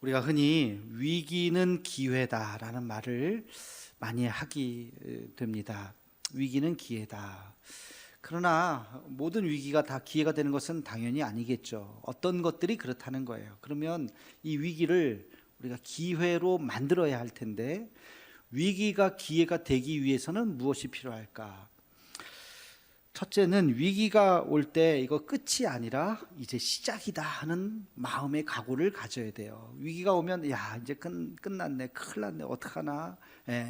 우리가 흔히 위기는 기회다라는 말을 많이 하게 됩니다. 위기는 기회다. 그러나 모든 위기가 다 기회가 되는 것은 당연히 아니겠죠. 어떤 것들이 그렇다는 거예요. 그러면 이 위기를 우리가 기회로 만들어야 할 텐데, 위기가 기회가 되기 위해서는 무엇이 필요할까? 첫째는 위기가 올 때 이거 끝이 아니라 이제 시작이다 하는 마음의 각오를 가져야 돼요. 위기가 오면 야 이제 끝났네, 큰일 났네, 어떡하나,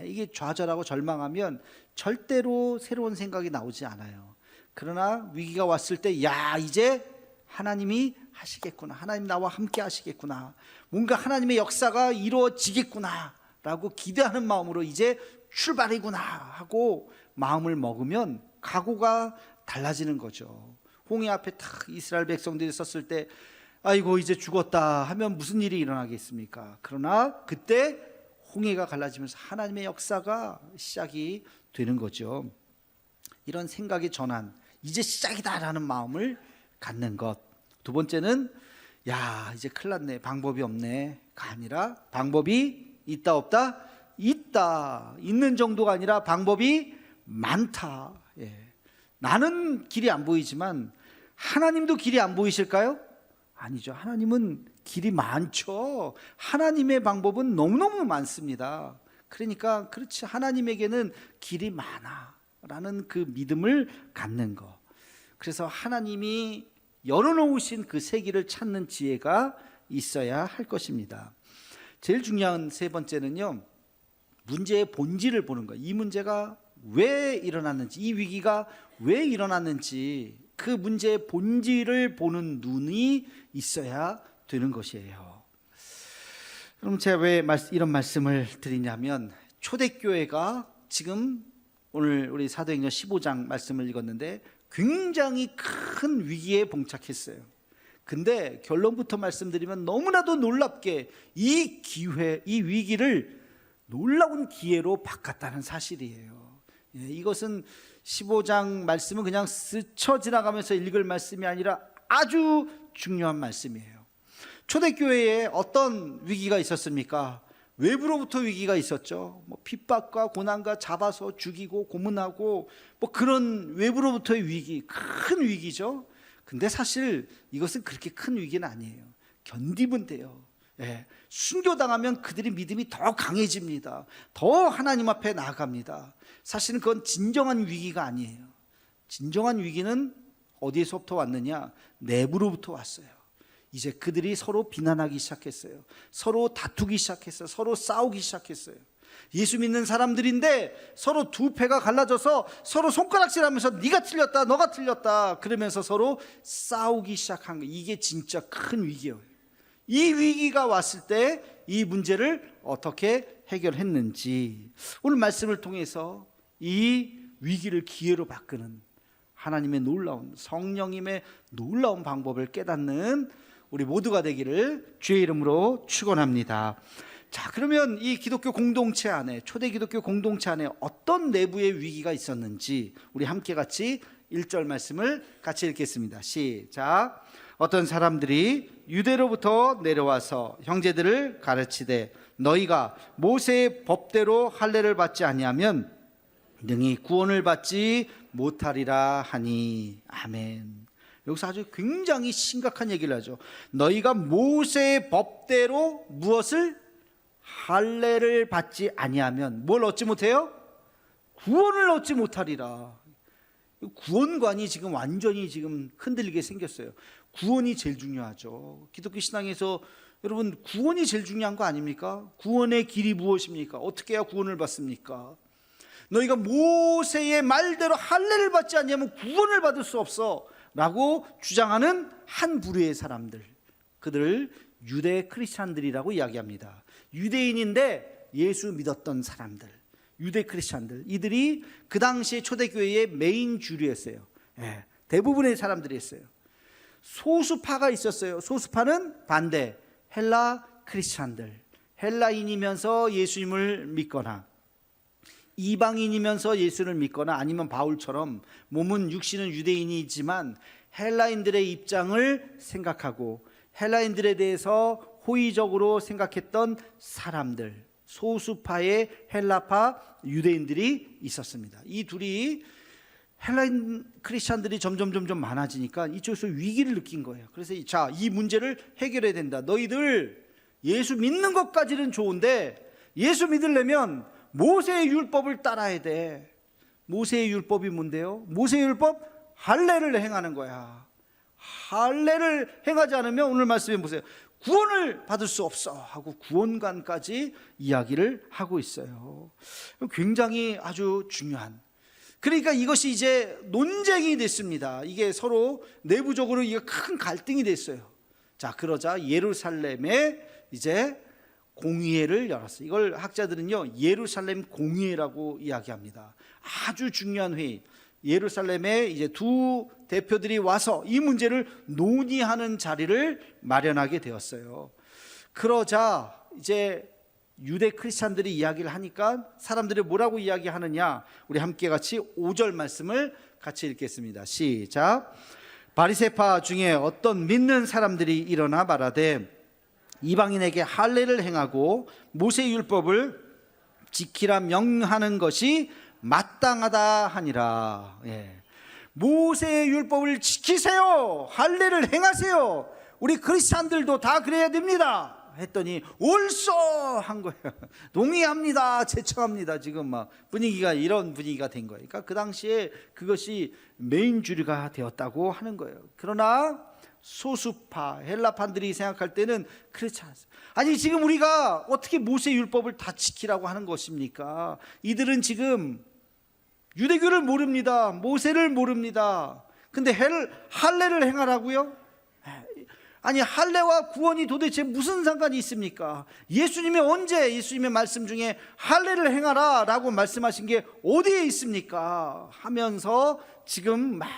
이게 좌절하고 절망하면 절대로 새로운 생각이 나오지 않아요. 그러나 위기가 왔을 때 야 이제 하나님이 하시겠구나, 하나님 나와 함께 하시겠구나, 뭔가 하나님의 역사가 이루어지겠구나 라고 기대하는 마음으로 이제 출발이구나 하고 마음을 먹으면 각오가 달라지는 거죠. 홍해 앞에 탁 이스라엘 백성들이 섰을 때 아이고 이제 죽었다 하면 무슨 일이 일어나겠습니까? 그러나 그때 홍해가 갈라지면서 하나님의 역사가 시작이 되는 거죠. 이런 생각의 전환, 이제 시작이다라는 마음을 갖는 것. 두 번째는 야 이제 큰일 났네, 방법이 없네가 아니라 방법이 있다 없다? 있다. 있는 정도가 아니라 방법이 많다. 나는 길이 안 보이지만 하나님도 길이 안 보이실까요? 아니죠. 하나님은 길이 많죠. 하나님의 방법은 너무너무 많습니다. 그러니까 그렇지, 하나님에게는 길이 많아 라는 그 믿음을 갖는 거. 그래서 하나님이 열어놓으신 그 새 길을 찾는 지혜가 있어야 할 것입니다. 제일 중요한 세 번째는요, 문제의 본질을 보는 거예요. 이 문제가 왜 일어났는지, 이 위기가 왜 일어났는지 그 문제의 본질을 보는 눈이 있어야 되는 것이에요. 그럼 제가 왜 이런 말씀을 드리냐면, 초대교회가 지금 오늘 우리 사도행전 15장 말씀을 읽었는데 굉장히 큰 위기에 봉착했어요. 근데 결론부터 말씀드리면 너무나도 놀랍게 이 기회, 이 위기를 놀라운 기회로 바꿨다는 사실이에요. 이것은 15장 말씀은 그냥 스쳐 지나가면서 읽을 말씀이 아니라 아주 중요한 말씀이에요. 초대교회에 어떤 위기가 있었습니까? 외부로부터 위기가 있었죠. 핍박과 고난과 잡아서 죽이고 고문하고 그런 외부로부터의 위기, 큰 위기죠. 근데 사실 이것은 그렇게 큰 위기는 아니에요. 견디면 돼요. 순교당하면 그들의 믿음이 더 강해집니다. 더 하나님 앞에 나아갑니다. 사실은 그건 진정한 위기가 아니에요. 진정한 위기는 어디에서부터 왔느냐? 내부로부터 왔어요. 이제 그들이 서로 비난하기 시작했어요. 서로 다투기 시작했어요. 서로 싸우기 시작했어요. 예수 믿는 사람들인데 서로 두 패가 갈라져서 서로 손가락질하면서 네가 틀렸다, 너가 틀렸다 그러면서 서로 싸우기 시작한 거예요. 이게 진짜 큰 위기예요. 이 위기가 왔을 때 이 문제를 어떻게 해결했는지 오늘 말씀을 통해서 이 위기를 기회로 바꾸는 하나님의 놀라운, 성령님의 놀라운 방법을 깨닫는 우리 모두가 되기를 주의 이름으로 축원합니다. 자, 그러면 이 기독교 공동체 안에, 초대 기독교 공동체 안에 어떤 내부의 위기가 있었는지 우리 함께 같이 1절 말씀을 같이 읽겠습니다. 시작. 어떤 사람들이 유대로부터 내려와서 형제들을 가르치되 너희가 모세의 법대로 할례를 받지 아니하면 능히 구원을 받지 못하리라 하니. 아멘. 여기서 아주 굉장히 심각한 얘기를 하죠. 너희가 모세의 법대로 무엇을? 할례를 받지 아니하면 뭘 얻지 못해요? 구원을 얻지 못하리라. 구원관이 지금 완전히 지금 흔들리게 생겼어요. 구원이 제일 중요하죠. 기독교 신앙에서 여러분 구원이 제일 중요한 거 아닙니까? 구원의 길이 무엇입니까? 어떻게 해야 구원을 받습니까? 너희가 모세의 말대로 할례를 받지 않으면 구원을 받을 수 없어 라고 주장하는 한 부류의 사람들, 그들을 유대 크리스찬들이라고 이야기합니다. 유대인인데 예수 믿었던 사람들, 유대 크리스찬들, 이들이 그 당시에 초대교회의 메인 주류였어요. 대부분의 사람들이었어요. 소수파가 있었어요. 소수파는 반대, 헬라 크리스찬들, 헬라인이면서 예수님을 믿거나 이방인이면서 예수를 믿거나 아니면 바울처럼 몸은 육신은 유대인이지만 헬라인들의 입장을 생각하고 헬라인들에 대해서 호의적으로 생각했던 사람들, 소수파의 헬라파 유대인들이 있었습니다. 이 둘이 헬라인 크리스찬들이 점점 많아지니까 이쪽에서 위기를 느낀 거예요. 그래서 자, 이 문제를 해결해야 된다. 너희들 예수 믿는 것까지는 좋은데 예수 믿으려면 모세의 율법을 따라야 돼. 모세의 율법이 뭔데요? 모세의 율법? 할례를 행하는 거야. 할례를 행하지 않으면 오늘 말씀해 보세요. 구원을 받을 수 없어 하고 구원관까지 이야기를 하고 있어요. 굉장히 아주 중요한, 그러니까 이것이 이제 논쟁이 됐습니다. 이게 서로 내부적으로 이게 큰 갈등이 됐어요. 자, 그러자 예루살렘에 이제 공의회를 열었어요. 이걸 학자들은요 예루살렘 공의회라고 이야기합니다. 아주 중요한 회의. 예루살렘에 이제 두 대표들이 와서 이 문제를 논의하는 자리를 마련하게 되었어요. 그러자 이제 유대 크리스찬들이 이야기를 하니까 사람들이 뭐라고 이야기하느냐, 우리 함께 같이 5절 말씀을 같이 읽겠습니다. 시작. 바리새파 중에 어떤 믿는 사람들이 일어나 말하되 이방인에게 할례를 행하고 모세 율법을 지키라 명하는 것이 마땅하다 하니라. 모세의 율법을 지키세요. 할례를 행하세요. 우리 크리스찬들도 다 그래야 됩니다. 했더니 옳소 한 거예요. 동의합니다. 제청합니다. 지금 막 분위기가 이런 분위기가 된 거예요. 그러니까 그 당시에 그것이 메인 주류가 되었다고 하는 거예요. 그러나 소수파 헬라판들이 생각할 때는 그렇지 않았어요. 아니 지금 우리가 어떻게 모세 율법을 다 지키라고 하는 것입니까? 이들은 지금 유대교를 모릅니다. 모세를 모릅니다. 근데 할례를 행하라고요? 아니 할례와 구원이 도대체 무슨 상관이 있습니까? 예수님이 언제 예수님의 말씀 중에 할례를 행하라 라고 말씀하신 게 어디에 있습니까? 하면서 지금 막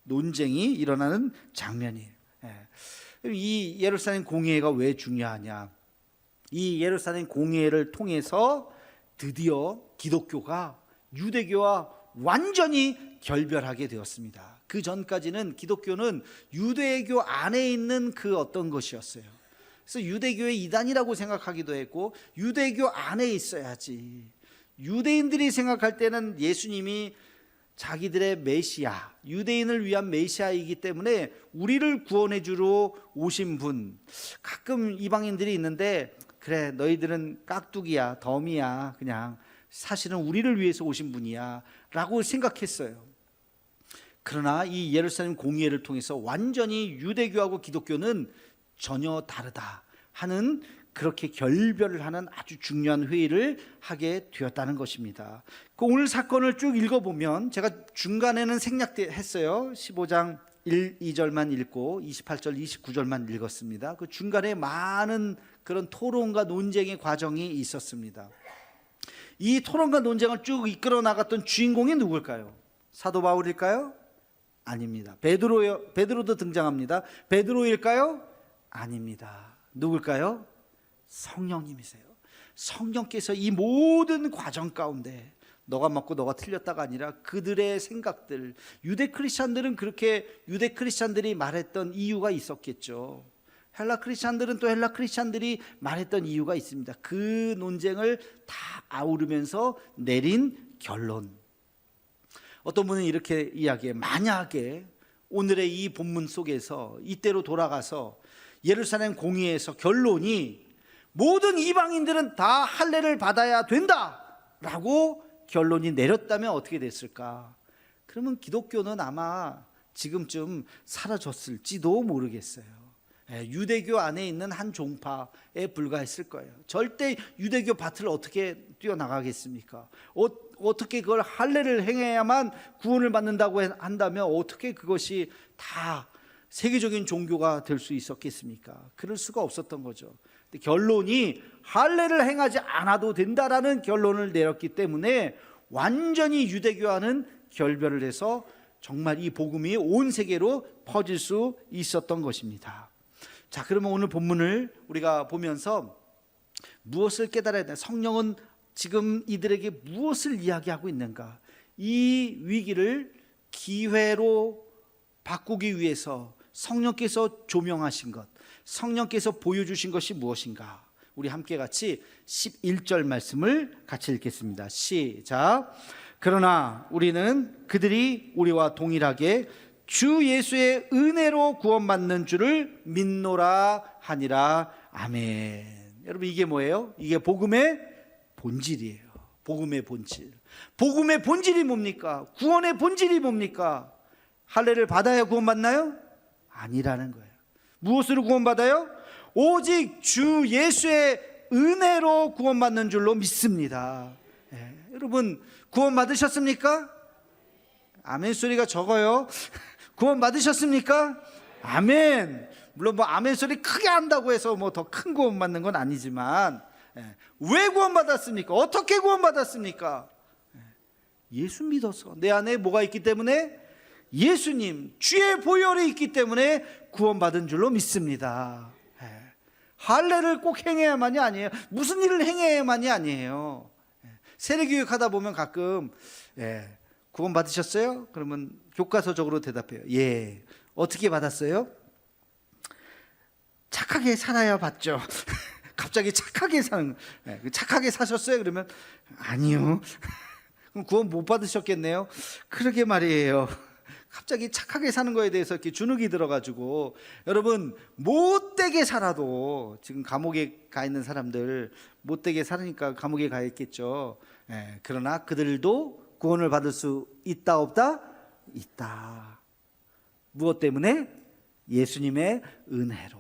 논쟁이 일어나는 장면이에요. 이 예루살렘 공의회가 왜 중요하냐? 이 예루살렘 공의회를 통해서 드디어 기독교가 유대교와 완전히 결별하게 되었습니다. 그 전까지는 기독교는 유대교 안에 있는 그 어떤 것이었어요. 그래서 유대교의 이단이라고 생각하기도 했고 유대교 안에 있어야지. 유대인들이 생각할 때는 예수님이 자기들의 메시아, 유대인을 위한 메시아이기 때문에 우리를 구원해 주러 오신 분. 가끔 이방인들이 있는데 그래 너희들은 깍두기야, 덤이야, 그냥 사실은 우리를 위해서 오신 분이야 라고 생각했어요. 그러나 이 예루살렘 공의회를 통해서 완전히 유대교하고 기독교는 전혀 다르다 하는, 그렇게 결별을 하는 아주 중요한 회의를 하게 되었다는 것입니다. 그 오늘 사건을 쭉 읽어보면, 제가 중간에는 생략했어요. 15장 1, 2절만 읽고 28절, 29절만 읽었습니다. 그 중간에 많은 그런 토론과 논쟁의 과정이 있었습니다. 이 토론과 논쟁을 쭉 이끌어 나갔던 주인공이 누굴까요? 사도 바울일까요? 아닙니다. 베드로도 등장합니다. 베드로일까요? 아닙니다. 누굴까요? 성령님이세요. 성령께서 이 모든 과정 가운데 너가 맞고 너가 틀렸다가 아니라 그들의 생각들, 유대 크리스찬들은 그렇게 유대 크리스찬들이 말했던 이유가 있었겠죠. 헬라 크리스찬들은 또 헬라 크리스찬들이 말했던 이유가 있습니다. 그 논쟁을 다 아우르면서 내린 결론. 어떤 분은 이렇게 이야기해요. 만약에 오늘의 이 본문 속에서 이때로 돌아가서 예루살렘 공의회에서 결론이 모든 이방인들은 다 할례를 받아야 된다라고 결론이 내렸다면 어떻게 됐을까? 그러면 기독교는 아마 지금쯤 사라졌을지도 모르겠어요. 유대교 안에 있는 한 종파에 불과했을 거예요. 절대 유대교 밭을 어떻게 뛰어나가겠습니까? 어떻게 그걸 할례를 행해야만 구원을 받는다고 한다면 어떻게 그것이 다 세계적인 종교가 될 수 있었겠습니까? 그럴 수가 없었던 거죠. 결론이 할례를 행하지 않아도 된다라는 결론을 내렸기 때문에 완전히 유대교와는 결별을 해서 정말 이 복음이 온 세계로 퍼질 수 있었던 것입니다. 자, 그러면 오늘 본문을 우리가 보면서 무엇을 깨달아야 되나? 성령은 지금 이들에게 무엇을 이야기하고 있는가? 이 위기를 기회로 바꾸기 위해서 성령께서 조명하신 것, 성령께서 보여주신 것이 무엇인가? 우리 함께 같이 11절 말씀을 같이 읽겠습니다. 시작. 그러나 우리는 그들이 우리와 동일하게 주 예수의 은혜로 구원받는 줄을 믿노라 하니라. 아멘. 여러분, 이게 뭐예요? 이게 복음의 본질이에요. 복음의 본질. 복음의 본질이 뭡니까? 구원의 본질이 뭡니까? 할례를 받아야 구원받나요? 아니라는 거예요. 무엇으로 구원받아요? 오직 주 예수의 은혜로 구원받는 줄로 믿습니다. 여러분, 구원 받으셨습니까? 아멘 소리가 적어요. 구원 받으셨습니까? 아멘. 물론 뭐 아멘 소리 크게 한다고 해서 뭐 더 큰 구원 받는 건 아니지만, 왜 구원 받았습니까? 어떻게 구원 받았습니까? 예수 믿어서. 내 안에 뭐가 있기 때문에? 예수님, 주의 보혈이 있기 때문에 구원받은 줄로 믿습니다. 할례를 꼭 행해야만이 아니에요. 무슨 일을 행해야만이 아니에요. 세례교육 하다 보면 가끔 구원 받으셨어요? 그러면 교과서적으로 대답해요. 예. 어떻게 받았어요? 착하게 살아야 받죠. 갑자기 착하게 사는, 착하게 사셨어요? 그러면 아니요. 그럼 구원 못 받으셨겠네요. 그러게 말이에요. 갑자기 착하게 사는 거에 대해서 이렇게 주눅이 들어가지고, 여러분, 못되게 살아도, 지금 감옥에 가 있는 사람들 못되게 살으니까 감옥에 가 있겠죠. 그러나 그들도 구원을 받을 수 있다 없다? 있다. 무엇 때문에? 예수님의 은혜로.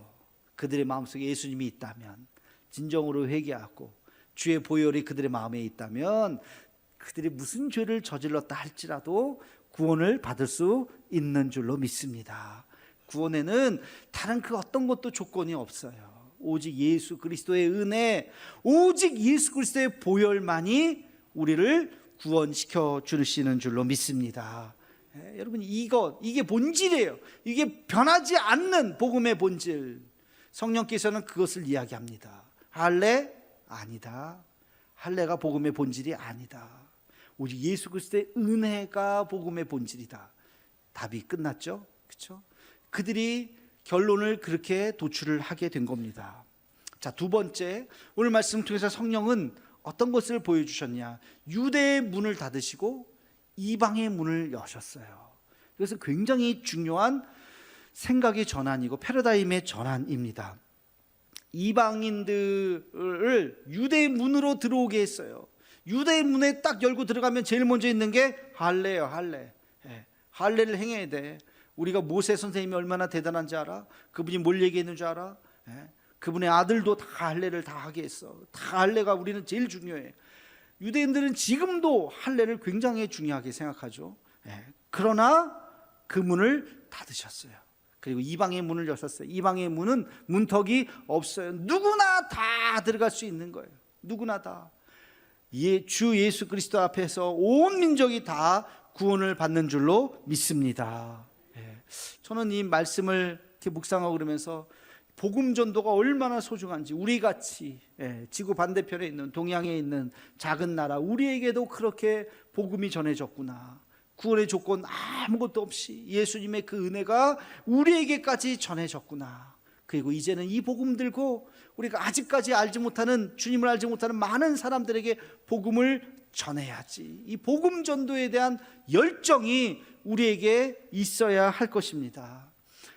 그들의 마음속에 예수님이 있다면, 진정으로 회개하고 주의 보혈이 그들의 마음에 있다면, 그들이 무슨 죄를 저질렀다 할지라도 구원을 받을 수 있는 줄로 믿습니다. 구원에는 다른 그 어떤 것도 조건이 없어요. 오직 예수 그리스도의 은혜, 오직 예수 그리스도의 보혈만이 우리를 구원시켜 주시는 줄로 믿습니다. 여러분, 이게 본질이에요. 이게 변하지 않는 복음의 본질. 성령께서는 그것을 이야기합니다. 할례? 아니다. 할례가 복음의 본질이 아니다. 오직 예수 그리스도의 은혜가 복음의 본질이다. 답이 끝났죠? 그렇죠? 그들이 결론을 그렇게 도출을 하게 된 겁니다. 자, 두 번째, 오늘 말씀 통해서 성령은 어떤 것을 보여주셨냐? 유대의 문을 닫으시고 이방의 문을 여셨어요. 그래서 굉장히 중요한 생각의 전환이고 패러다임의 전환입니다. 이방인들을 유대의 문으로 들어오게 했어요. 유대의 문에 딱 열고 들어가면 제일 먼저 있는 게 할례예요. 할례. 할례를 행해야 돼. 우리가 모세 선생님이 얼마나 대단한지 알아? 그분이 뭘 얘기했는 줄 알아? 그분의 아들도 다 할례를 다 하게 했어. 다 할례가 우리는 제일 중요해. 유대인들은 지금도 할례를 굉장히 중요하게 생각하죠. 그러나 그 문을 닫으셨어요. 그리고 이방의 문을 여셨어요. 이방의 문은 문턱이 없어요. 누구나 다 들어갈 수 있는 거예요. 누구나 다. 주 예수 그리스도 앞에서 온 민족이 다 구원을 받는 줄로 믿습니다. 저는 이 말씀을 이렇게 묵상하고 그러면서 복음 전도가 얼마나 소중한지, 우리같이 지구 반대편에 있는 동양에 있는 작은 나라, 우리에게도 그렇게 복음이 전해졌구나. 구원의 조건 아무것도 없이 예수님의 그 은혜가 우리에게까지 전해졌구나. 그리고 이제는 이 복음 들고 우리가 아직까지 알지 못하는, 주님을 알지 못하는 많은 사람들에게 복음을 전해야지. 이 복음 전도에 대한 열정이 우리에게 있어야 할 것입니다.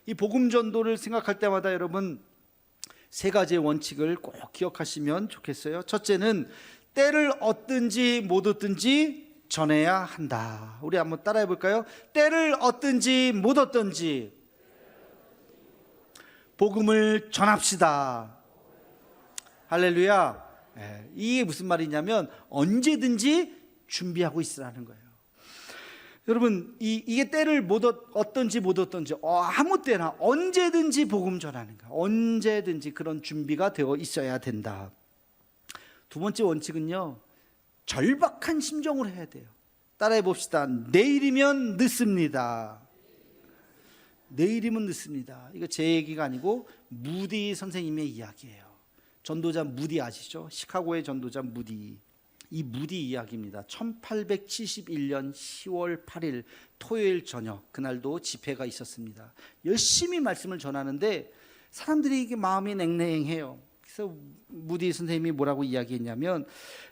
이 복음 전도를 생각할 때마다 여러분, 세 가지의 원칙을 꼭 기억하시면 좋겠어요. 첫째는 때를 얻든지 못 얻든지 전해야 한다. 우리 한번 따라해 볼까요? 때를 얻든지 못 얻든지 복음을 전합시다. 할렐루야. 이게 무슨 말이냐면 언제든지 준비하고 있으라는 거예요. 여러분, 이게 때를 못 얻든지 못 얻든지 아무 때나 언제든지 복음 전하는 거예요. 언제든지 그런 준비가 되어 있어야 된다. 두 번째 원칙은요, 절박한 심정으로 해야 돼요. 따라해 봅시다. 내일이면 늦습니다. 내일이면 늦습니다. 이거 제 얘기가 아니고 무디 선생님의 이야기예요. 전도자 무디 아시죠? 시카고의 전도자 무디. 이 무디 이야기입니다. 1871년 10월 8일 토요일 저녁, 그날도 집회가 있었습니다. 열심히 말씀을 전하는데 사람들이 이게 마음이 냉랭해요. 그래서 무디 선생님이 뭐라고 이야기했냐면,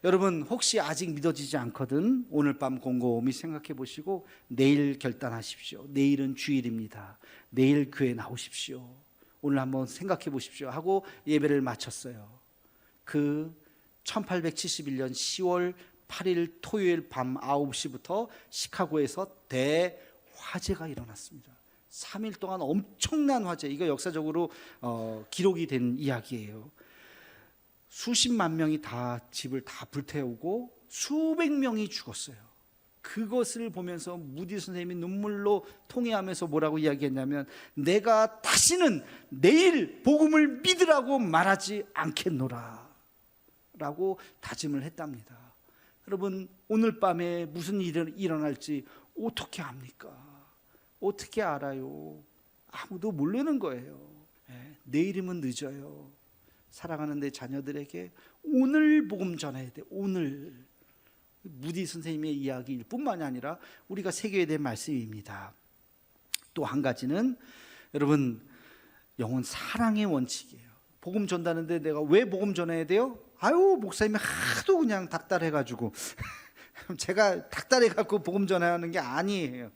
여러분 혹시 아직 믿어지지 않거든 오늘 밤 곰곰이 생각해 보시고 내일 결단하십시오. 내일은 주일입니다. 내일 교회 나오십시오. 오늘 한번 생각해 보십시오 하고 예배를 마쳤어요. 그 1871년 10월 8일 토요일 밤 9시부터 시카고에서 대화재가 일어났습니다. 3일 동안 엄청난 화재, 이거 역사적으로 기록이 된 이야기예요. 수십만 명이 다 집을 다 불태우고 수백 명이 죽었어요. 그것을 보면서 무디 선생님이 눈물로 통회하면서 뭐라고 이야기했냐면, 내가 다시는 내일 복음을 믿으라고 말하지 않겠노라 라고 다짐을 했답니다. 여러분 오늘 밤에 무슨 일이 일어날지 어떻게 압니까? 어떻게 알아요? 아무도 모르는 거예요. 내일이면 늦어요. 사랑하는 내 자녀들에게 오늘 복음 전해야 돼. 오늘. 무디 선생님의 이야기일 뿐만이 아니라 우리가 새겨야 될 말씀입니다. 또 한 가지는 여러분 영혼 사랑의 원칙이에요. 복음 전하는데 내가 왜 복음 전해야 돼요? 아유 목사님이 하도 그냥 닥달해가지고 제가 닥달해갖고 복음 전하는 게 아니에요.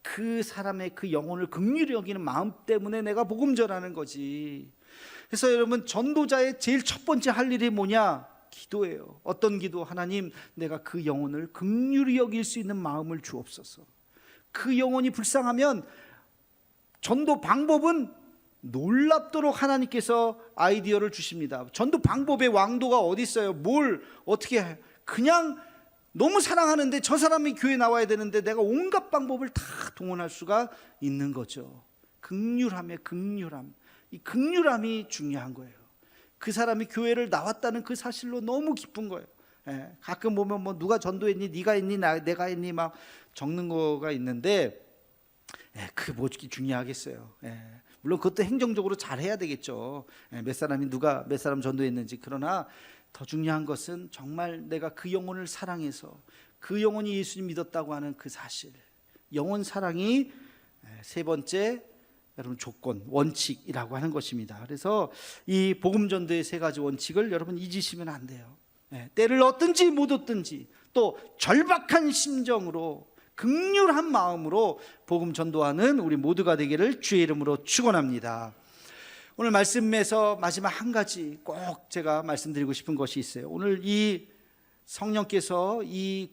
그 사람의 그 영혼을 긍휼히 여기는 마음 때문에 내가 복음 전하는 거지. 그래서 여러분 전도자의 제일 첫 번째 할 일이 뭐냐? 기도예요. 어떤 기도? 하나님, 내가 그 영혼을 긍휼히 여길 수 있는 마음을 주옵소서. 그 영혼이 불쌍하면 전도 방법은 놀랍도록 하나님께서 아이디어를 주십니다. 전도 방법의 왕도가 어디 있어요? 뭘 어떻게 해? 그냥 너무 사랑하는데 저 사람이 교회 나와야 되는데 내가 온갖 방법을 다 동원할 수가 있는 거죠. 긍휼함의 긍휼함. 이 긍휼함이 중요한 거예요. 그 사람이 교회를 나왔다는 그 사실로 너무 기쁜 거예요. 가끔 보면 뭐 누가 전도했니, 네가 했니, 내가 했니 막 적는 거가 있는데 그 뭐가 중요하겠어요. 물론 그것도 행정적으로 잘 해야 되겠죠. 몇 사람이 누가 몇 사람 전도했는지. 그러나 더 중요한 것은 정말 내가 그 영혼을 사랑해서 그 영혼이 예수님 믿었다고 하는 그 사실. 영혼 사랑이 세 번째 여러분 조건, 원칙이라고 하는 것입니다. 그래서 이 복음 전도의 세 가지 원칙을 여러분 잊으시면 안 돼요. 때를 얻든지 못 얻든지 또 절박한 심정으로 긍휼한 마음으로 복음 전도하는 우리 모두가 되기를 주의 이름으로 축원합니다. 오늘 말씀에서 마지막 한 가지 꼭 제가 말씀드리고 싶은 것이 있어요. 오늘 이 성령께서 이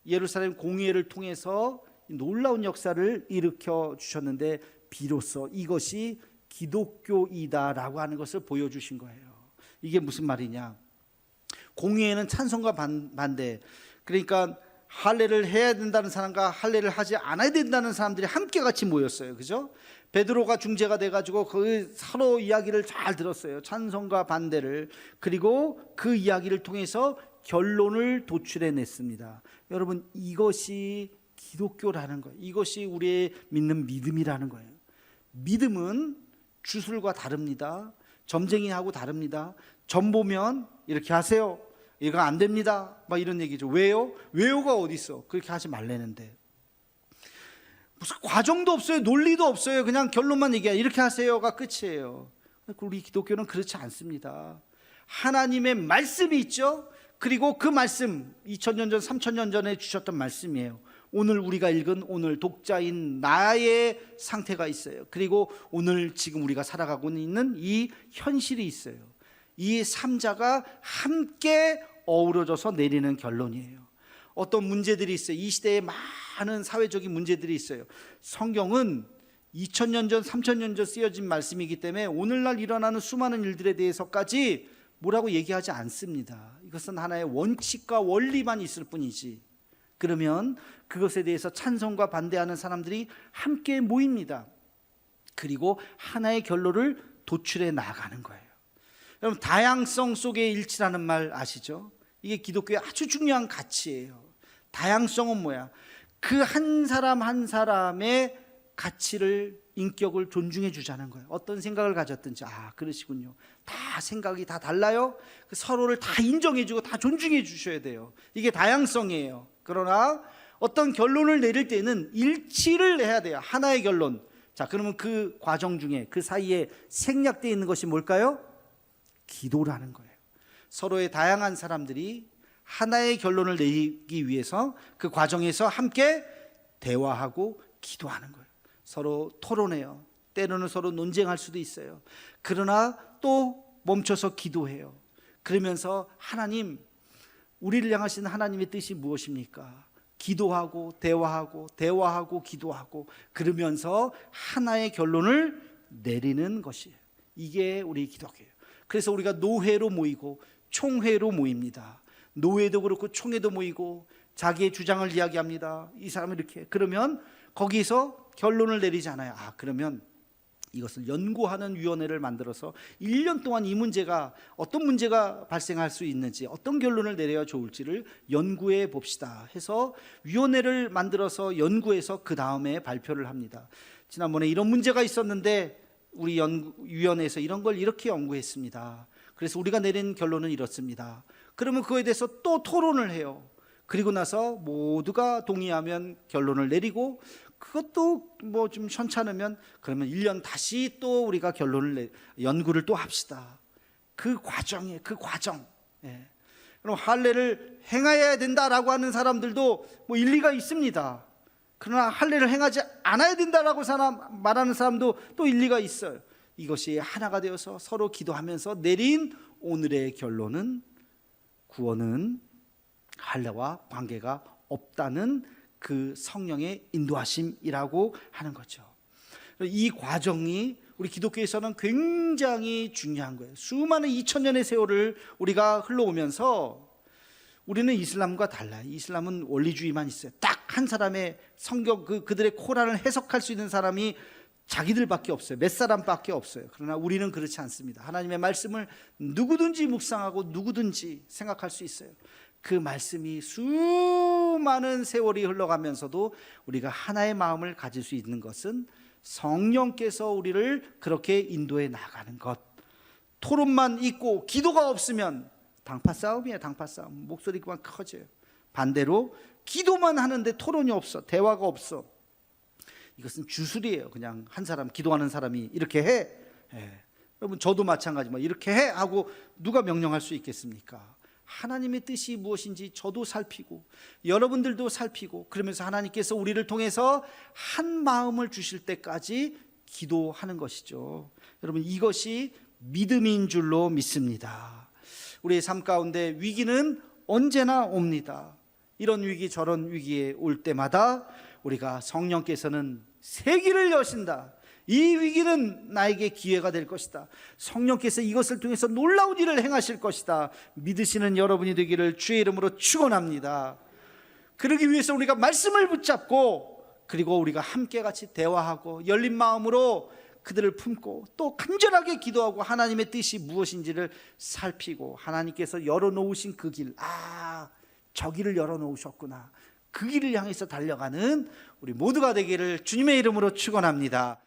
예루살렘 공회를 통해서 놀라운 역사를 일으켜 주셨는데 비로소 이것이 기독교이다라고 하는 것을 보여주신 거예요. 이게 무슨 말이냐? 공회에는 찬성과 반대, 그러니까 할례를 해야 된다는 사람과 할례를 하지 않아야 된다는 사람들이 함께 같이 모였어요. 그죠? 베드로가 중재가 돼가지고 그 서로 이야기를 잘 들었어요. 찬성과 반대를. 그리고 그 이야기를 통해서 결론을 도출해냈습니다. 여러분 이것이 기독교라는 거예요. 이것이 우리의 믿는 믿음이라는 거예요. 믿음은 주술과 다릅니다. 점쟁이하고 다릅니다. 점 보면 이렇게 하세요. 이거 안 됩니다. 막 이런 얘기죠. 왜요? 왜요가 어디 있어? 그렇게 하지 말라는데. 무슨 과정도 없어요. 논리도 없어요. 그냥 결론만 얘기해. 이렇게 하세요가 끝이에요. 우리 기독교는 그렇지 않습니다. 하나님의 말씀이 있죠. 그리고 그 말씀 2000년 전 3000년 전에 주셨던 말씀이에요. 오늘 우리가 읽은 오늘 독자인 나의 상태가 있어요. 그리고 오늘 지금 우리가 살아가고 있는 이 현실이 있어요. 이 삼자가 함께 어우러져서 내리는 결론이에요. 어떤 문제들이 있어요. 이 시대에 많은 사회적인 문제들이 있어요. 성경은 2000년 전 3000년 전 쓰여진 말씀이기 때문에 오늘날 일어나는 수많은 일들에 대해서까지 뭐라고 얘기하지 않습니다. 이것은 하나의 원칙과 원리만 있을 뿐이지. 그러면 그것에 대해서 찬성과 반대하는 사람들이 함께 모입니다. 그리고 하나의 결론을 도출해 나가는 거예요. 여러분 다양성 속의 일치라는 말 아시죠? 이게 기독교의 아주 중요한 가치예요. 다양성은 뭐야? 그 한 사람 한 사람의 가치를, 인격을 존중해 주자는 거예요. 어떤 생각을 가졌든지. 그러시군요. 다 생각이 다 달라요. 서로를 다 인정해 주고 다 존중해 주셔야 돼요. 이게 다양성이에요. 그러나 어떤 결론을 내릴 때는 일치를 해야 돼요. 하나의 결론. 자, 그러면 그 과정 중에 그 사이에 생략되어 있는 것이 뭘까요? 기도라는 거예요. 서로의 다양한 사람들이 하나의 결론을 내리기 위해서 그 과정에서 함께 대화하고 기도하는 거예요. 서로 토론해요. 때로는 서로 논쟁할 수도 있어요. 그러나 또 멈춰서 기도해요. 그러면서 하나님, 우리를 향하신 하나님의 뜻이 무엇입니까? 기도하고 대화하고 대화하고 기도하고 그러면서 하나의 결론을 내리는 것이에요. 이게 우리 기독교예요. 그래서 우리가 노회로 모이고 총회로 모입니다. 노회도 그렇고 총회도 모이고 자기의 주장을 이야기합니다. 이 사람은 이렇게. 그러면 거기서 결론을 내리잖아요. 그러면 이것을 연구하는 위원회를 만들어서 1년 동안 이 문제가 어떤 문제가 발생할 수 있는지, 어떤 결론을 내려야 좋을지를 연구해 봅시다 해서 위원회를 만들어서 연구해서 그 다음에 발표를 합니다. 지난번에 이런 문제가 있었는데 우리 위원회에서 이런 걸 이렇게 연구했습니다. 그래서 우리가 내린 결론은 이렇습니다. 그러면 그거에 대해서 또 토론을 해요. 그리고 나서 모두가 동의하면 결론을 내리고, 그것도 뭐 좀 현찮으면 그러면 1년 다시 또 우리가 연구를 또 합시다. 그 과정. 예. 그럼 할례를 행해야 된다라고 하는 사람들도 뭐 일리가 있습니다. 그러나 할례를 행하지 않아야 된다라고 말하는 사람도 또 일리가 있어요. 이것이 하나가 되어서 서로 기도하면서 내린 오늘의 결론은, 구원은 할례와 관계가 없다는 그 성령의 인도하심이라고 하는 거죠. 이 과정이 우리 기독교에서는 굉장히 중요한 거예요. 수많은 2000년의 세월을 우리가 흘러오면서 우리는 이슬람과 달라요. 이슬람은 원리주의만 있어요. 딱 한 사람의 성경, 그들의 코란을 해석할 수 있는 사람이 자기들밖에 없어요. 몇 사람밖에 없어요. 그러나 우리는 그렇지 않습니다. 하나님의 말씀을 누구든지 묵상하고 누구든지 생각할 수 있어요. 그 말씀이 수많은 세월이 흘러가면서도 우리가 하나의 마음을 가질 수 있는 것은 성령께서 우리를 그렇게 인도해 나가는 것. 토론만 있고 기도가 없으면 당파 싸움이에요. 당파 싸움. 목소리만 커져요. 반대로 기도만 하는데 토론이 없어, 대화가 없어, 이것은 주술이에요. 그냥 한 사람, 기도하는 사람이 이렇게 해. 여러분, 저도 마찬가지만 이렇게 해 하고 누가 명령할 수 있겠습니까? 하나님의 뜻이 무엇인지 저도 살피고 여러분들도 살피고, 그러면서 하나님께서 우리를 통해서 한 마음을 주실 때까지 기도하는 것이죠. 여러분, 이것이 믿음인 줄로 믿습니다. 우리의 삶 가운데 위기는 언제나 옵니다. 이런 위기 저런 위기에 올 때마다 우리가 성령께서는 새 길을 여신다, 이 위기는 나에게 기회가 될 것이다, 성령께서 이것을 통해서 놀라운 일을 행하실 것이다, 믿으시는 여러분이 되기를 주의 이름으로 축원합니다. 그러기 위해서 우리가 말씀을 붙잡고, 그리고 우리가 함께 같이 대화하고 열린 마음으로 그들을 품고 또 간절하게 기도하고 하나님의 뜻이 무엇인지를 살피고, 하나님께서 열어놓으신 그 길, 저 길을 열어놓으셨구나, 그 길을 향해서 달려가는 우리 모두가 되기를 주님의 이름으로 축원합니다.